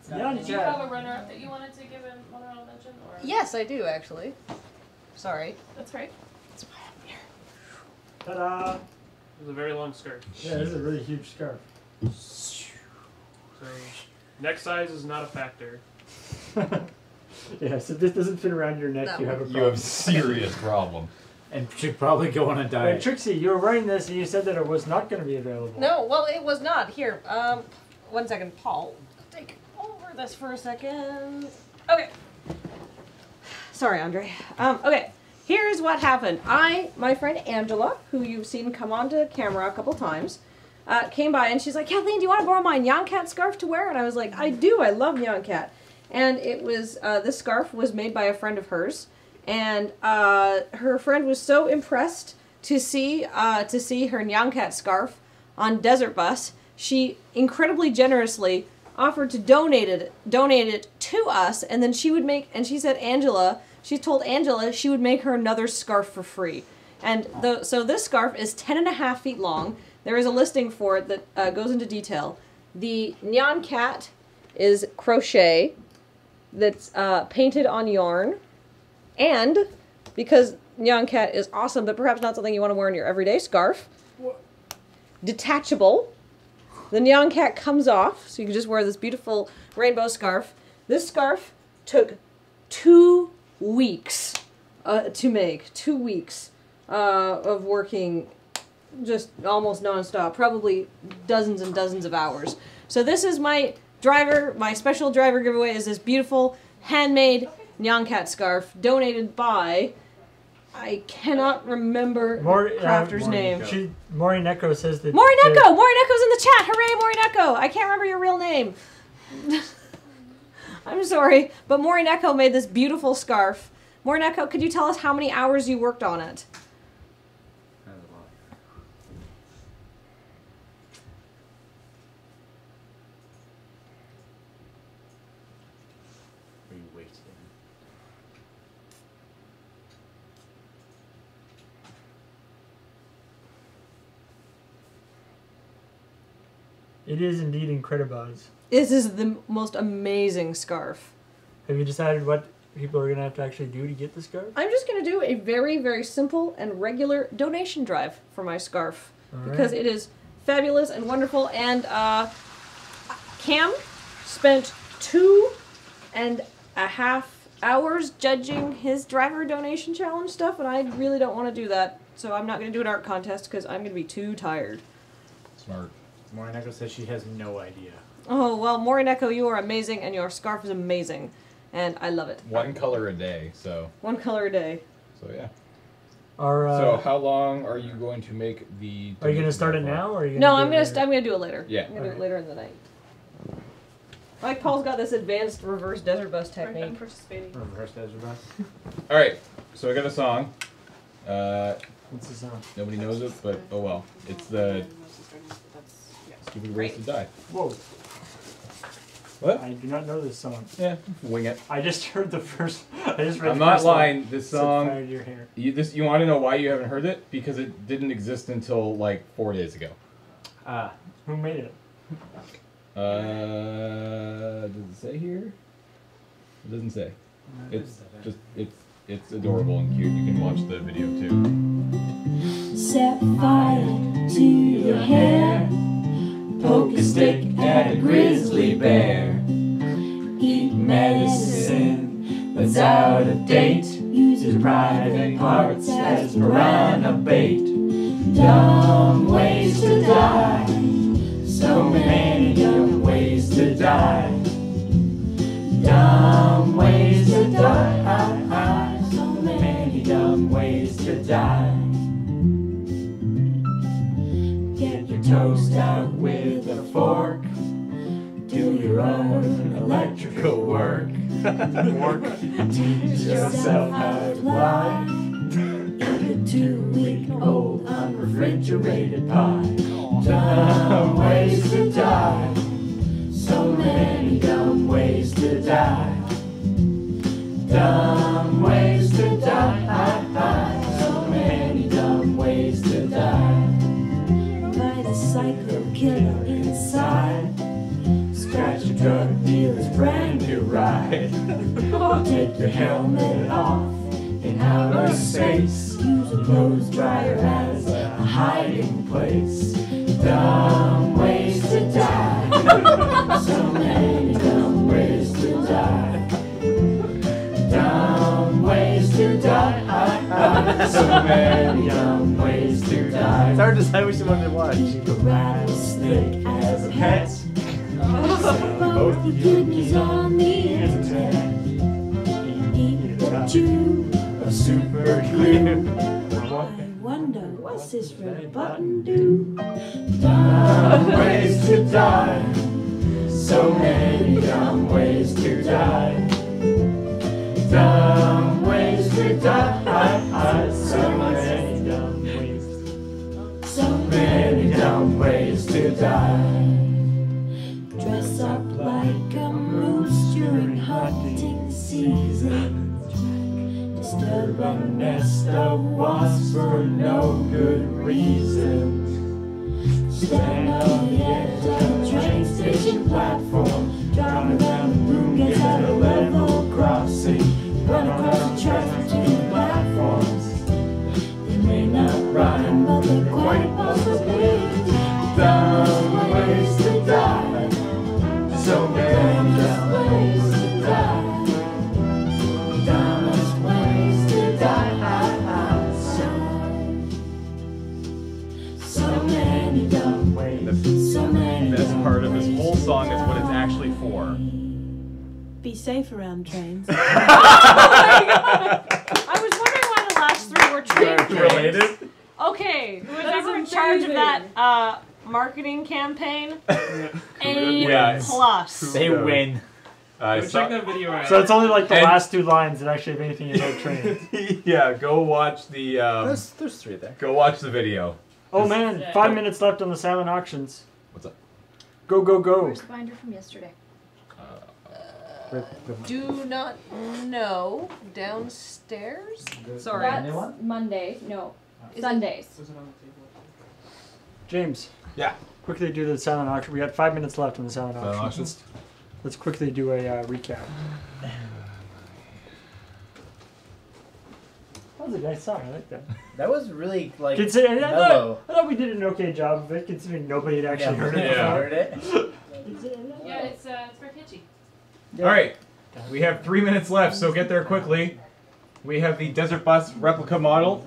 Yeah, Did you have a runner-up that you wanted to give an honorable mention? Or? Yes, I do actually. Sorry. That's right. That's why I'm here. Ta-da! It was a very long skirt. Yeah, this is a really huge scarf. So, neck size is not a factor. Yeah, so if this doesn't fit around your neck, No. you have a problem. You have a serious problem. And should probably go on a Wait, diet. Trixie, you were wearing this and you said that it was not going to be available. No, well, it was not. Here, 1 second, Paul. Take over this for a second. Okay. Sorry, Andre. Okay. Here's what happened. My friend Angela, who you've seen come onto camera a couple times, came by and she's like, Kathleen, do you want to borrow my Nyan Cat scarf to wear? And I was like, I do. I love Nyan Cat. And it was, this scarf was made by a friend of hers. And her friend was so impressed to see her Nyan Cat scarf on Desert Bus. She incredibly generously offered to donate it to us, and then she would make. And she said she told Angela she would make her another scarf for free. And so this scarf is 10.5 feet long. There is a listing for it that goes into detail. The Nyan Cat is crochet that's painted on yarn. And because Nyan Cat is awesome, but perhaps not something you want to wear in your everyday scarf, detachable. The Nyan Cat comes off, so you can just wear this beautiful rainbow scarf. This scarf took 2 weeks to make. 2 weeks of working just almost non-stop, probably dozens and dozens of hours. So this is my special driver giveaway is this beautiful handmade Nyan Cat scarf donated by, I cannot remember the crafter's name. Morineko says that... Morineko! Morineko's in the chat! Hooray, Morineko! I can't remember your real name. I'm sorry, but Morineko made this beautiful scarf. Morineko, could you tell us how many hours you worked on it? It is indeed incredible. This is the most amazing scarf. Have you decided what people are going to have to actually do to get the scarf? I'm just going to do a very, very simple and regular donation drive for my scarf. All because right. it is fabulous and wonderful. And Cam spent 2.5 hours judging his driver donation challenge stuff, and I really don't want to do that. So I'm not going to do an art contest because I'm going to be too tired. Smart. Morineko says she has no idea. Oh, well, Morineko, you are amazing, and your scarf is amazing. And I love it. 1 color a day, so. 1 color a day. So, yeah. So how long are you going to make the... Are you going to start it now, or are you? No, I'm gonna do it later. Yeah. I'm gonna do it later in the night. Like Paul's got this advanced reverse desert bus technique. I'm participating. Reverse desert bus. Alright, so I got a song. What's the song? Nobody knows it, but oh well. It's the Stupid Ways to Die. Whoa. What? I do not know this song. Yeah, wing it. I just heard the first. I'm not lying. This song. Fire to your hair. You want to know why you haven't heard it? Because it didn't exist until like 4 days ago. Who made it? Does it say here? It doesn't say. It's just it's adorable and cute. You can watch the video too. Set fire to your hair. Poke a stick at a grizzly bear. Eat medicine that's out of date. Use your private parts as piranha bait. Dumb ways to die. So many dumb ways to die. Dumb ways to die. So many dumb ways to die. Get your toast out with a fork. Do your own electrical work. Work. Teach yourself how to fly. Eat a 2-week-old unrefrigerated pie. Dumb ways to die. So many dumb ways to die. Dumb ways to die. So many dumb ways to die. By the psycho killer inside. Scratch a drug dealer's brand new ride. Take your helmet off in outer space. Use a clothes dryer as a hiding place. Dumb ways to die. So many dumb ways to die. Dumb ways to die. So many dumb ways to die. It's hard to decide which one to watch. Keep a rattlesnake as a pet. Both the kidneys on the internet. Eat a tube of super glue. I wonder what's this red button do? Dumb ways to die. So many dumb ways to die. Dumb ways to die. So many dumb ways. So many dumb ways to die. Dress up like a moose during hunting season. Disturb a nest of wasps for no good reason. Stand on the edge of a train station platform. Drive around the room, get at a level crossing. Run across the tracks between platforms. They may not rhyme, but they're quite possibly dumb ways to die. So many dumb ways to die. Dumbest ways to die. So many dumb ways. So many. The best part of this whole song is what it's actually for. Be safe around trains. Oh my god! I was wondering why the last three were train Related? Okay, whoever in charge of that marketing campaign, A plus. They win. Check that video out. So it's only like the last two lines that actually have anything about trains. Yeah, go watch the. There's three there. Go watch the video. Oh man, 5 minutes left on the silent auctions. What's up? Go, go, go. Where's the binder from yesterday? Do not know. Downstairs? Sorry. That's Monday. No. Sundays. James. Yeah. Quickly do the silent auction. We got 5 minutes left on the silent Silent auction. auctions? Let's quickly do a recap. That was a nice song. I like that. That was really like Considering, mellow. I thought we did an okay job of it, considering nobody had actually heard it. Yeah. Heard it. Yeah, it's for Kitschy. All right, we have 3 minutes left, so get there quickly. We have the Desert Bus replica model,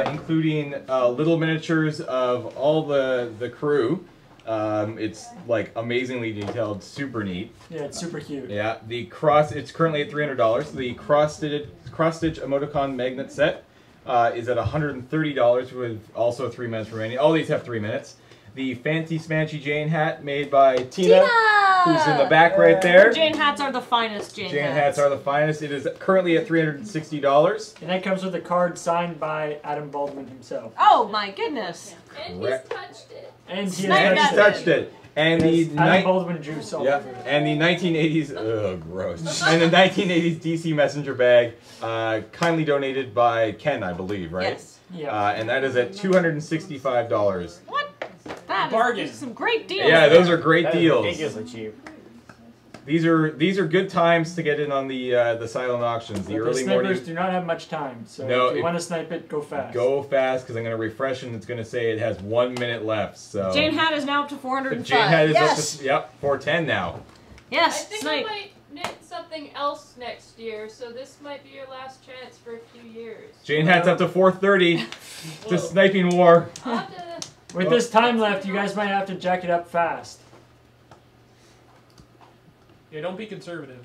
including little miniatures of all the crew. It's like amazingly detailed, super neat. Yeah, it's super cute. Yeah, it's currently at $300. The cross-stitch emoticon magnet set is at $130 with also 3 minutes remaining. All these have 3 minutes. The Fancy Smanchy Jane hat made by Tina, who's in the back right there. Jane hats are the finest Jane hats are the finest. It is currently at $360. And that comes with a card signed by Adam Baldwin himself. Oh my goodness. And Correct. he's touched it. And he Sniped has that touched it. And the Adam Baldwin juice all yeah, over it. and the 1980s, gross. And the 1980s DC Messenger bag, kindly donated by Ken, I believe, right? Yes. Yeah. And that is at $265. What? That Bargain. is some great deals. Yeah, those are great That is deals. ridiculously cheap. These are good times to get in on the silent auctions. The But early snipers morning. do not have much time, so No, if you if- want to snipe it, go fast. Go fast because I'm going to refresh and it's going to say it has 1 minute left. So Jane hat is now up to 405. Jane hat is yes. up to 410 now. Yes. I think Snipe. I might knit something else next year, so this might be your last chance for a few years. Jane hat's up to 430. It's a sniping war. I'll have to With this time left, you guys might have to jack it up fast. Yeah, don't be conservative.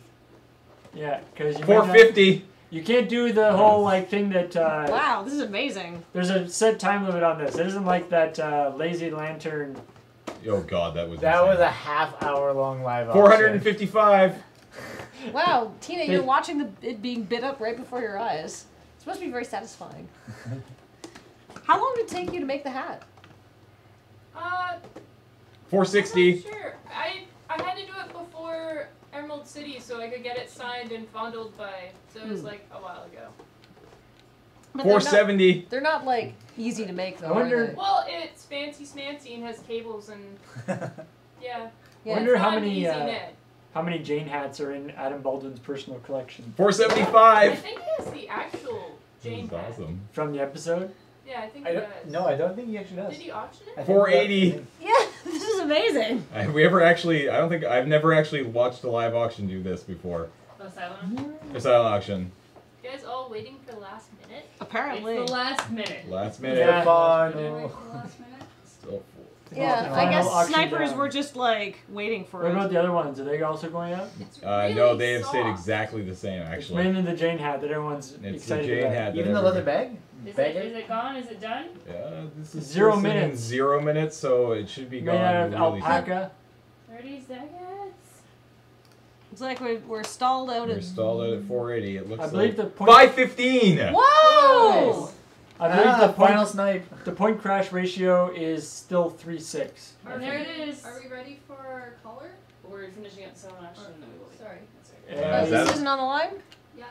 Yeah, because 450. You can't do the whole like thing that. Wow, this is amazing. There's a set time limit on this. It isn't like that Lazy Lantern. Oh God, that was That was a half-hour long live auction. 455. Wow, Tina, you're watching it being bit up right before your eyes. It's supposed to be very satisfying. How long did it take you to make the hat? 460. I'm not sure. I had to do it before Emerald City so I could get it signed and fondled by. So it was like a while ago. But 470. They're not like easy to make though. I wonder- Are they? Well, it's fancy smancy and has cables and yeah. I wonder It's how not an many easy knit. how many Jane hats are in Adam Baldwin's personal collection. 475. I think it is the actual Jane hat. Awesome. From the episode? Yeah, I think I it don't, does. no, I don't think he actually does. Did he auction it? 480. Yeah, this is amazing. Have we ever actually? I don't think I've never actually watched a live auction do this before. The silent. A silent auction. You guys all waiting for last minute? Apparently. It's the last minute. Last minute. Yeah. Wait for the last minute? Still Yeah, The I final guess auction snipers down. were just like waiting for What it. about the other ones? Are they also going out? No, they have stayed soft. exactly the same It's actually. mainly the Jane hat that everyone's It's the excited Jane about. hat. that Even the leather everybody- bag? Is Bag it gone? Is it done? Yeah, this is 0 still sitting minutes. 0 minutes, so it should be Made gone out of really soon. alpaca. 30 seconds. It's like we're stalled out We're at. stalled out at 480. It looks I believe like the point. 515. Whoa! I believe the final point, snipe. the point crash ratio is still 3-6. And there it is. Are we ready for our caller? We're finishing up the silent auction. and then we will leave. Sorry. That's right. Yeah, Is that- Susan on the line? Yeah,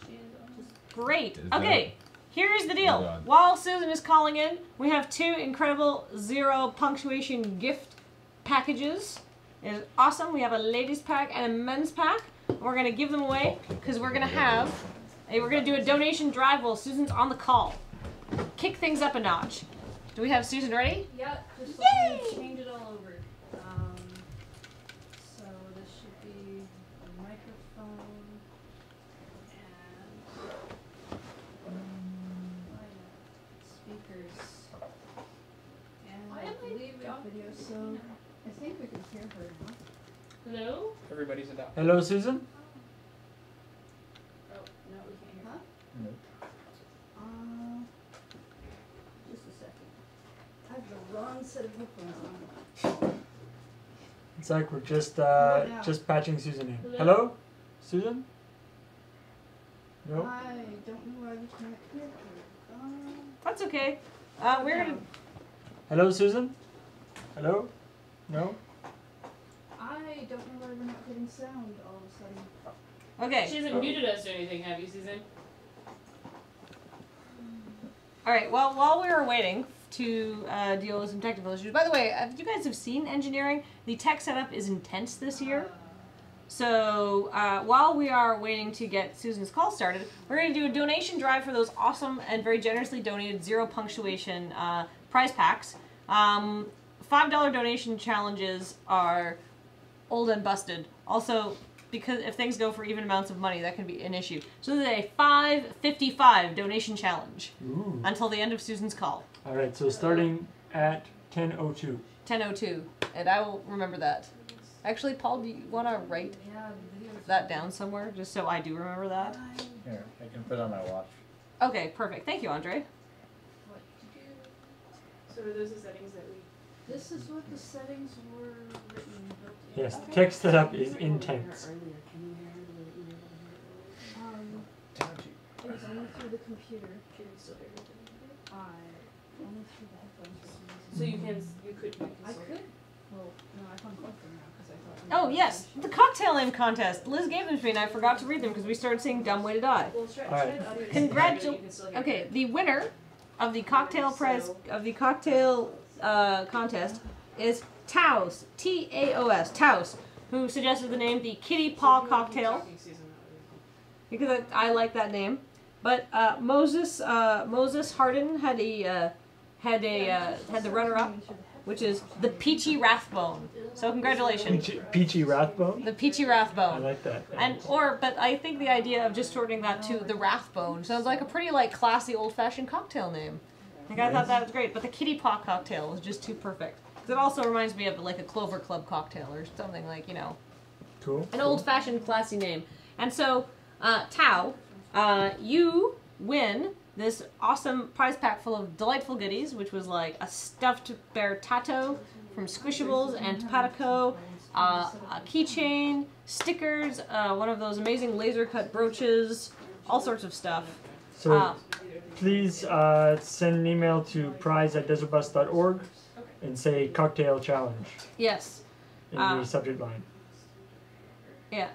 she is on. Great. Is that- Okay, here's the deal. Hold on. While Susan is calling in, we have 2 incredible 0 punctuation gift packages. It is awesome. We have a ladies pack and a men's pack. We're gonna give them away because we're gonna do a donation drive while Susan's on the call. Kick things up a notch. Do we have Susan ready? Yeah, just let me change it all over. So this should be a microphone and speakers. And I believe we have video, so I think we can hear her now. Hello? Everybody's a dog. Hello, Susan. Oh, no, we can't hear. Huh? Just a second. I have the wrong set of headphones on. It's like we're just now? just patching Susan in. Hello? Hello, Susan. No. I don't know why we can't hear her. That's okay. We're gonna. Hello, Susan. Hello. No. I don't know why we're not getting sound all of a sudden. Okay. She hasn't muted us or anything, have you, Susan? All right. Well, while we were waiting to deal with some technical issues. By the way, if you guys have seen engineering, the tech setup is intense this year. So while we are waiting to get Susan's call started, we're going to do a donation drive for those awesome and very generously donated 0 punctuation prize packs. $5 donation challenges are old and busted. Also, because if things go for even amounts of money, that can be an issue. So this is a $5.55 donation challenge until the end of Susan's call. All right. So starting at 10:02. 10:02, and I will remember that. Actually, Paul, do you want to write that down somewhere, just so I do remember that? Here, I can put it on my watch. Okay, perfect. Thank you, Andre. What to do? So are those the settings that we... This is what the settings were written. built in. Yes, the tech setup is intense. It was only through the computer. Can you still hear it? Only through the headphones. So you could... I could? Well, no, I can't click them now because I thought... Oh, yes, the cocktail name contest. Liz gave them to me and I forgot to read them because we started singing Dumb Way to Die. Well, try, All right. try the audio. Congratulations. Okay, the winner of the cocktail prize, of the cocktail contest is Taos, T-A-O-S, Taos, who suggested the name the Kitty Paw Cocktail, because I like that name. But Moses Hardin had the runner-up, which is the Peachy Rathbone. So congratulations. Peachy Rathbone. The Peachy Rathbone. I like that. But I think the idea of just shortening that to the Rathbone sounds like a pretty classy old-fashioned cocktail name. Like I thought that was great, but the Kitty Paw Cocktail was just too perfect. 'Cause it also reminds me of like a Clover Club cocktail or something like, you know, Cool. an old-fashioned classy name. And so, Tao, you win this awesome prize pack full of delightful goodies, which was like a stuffed bear tato from Squishables and Topatico, a keychain, stickers, one of those amazing laser cut brooches, all sorts of stuff. So please send an email to prize@desertbus.org and say cocktail challenge. Yes. In the subject line. Yeah.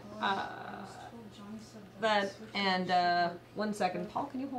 That and 1 second, Paul. Can you hold?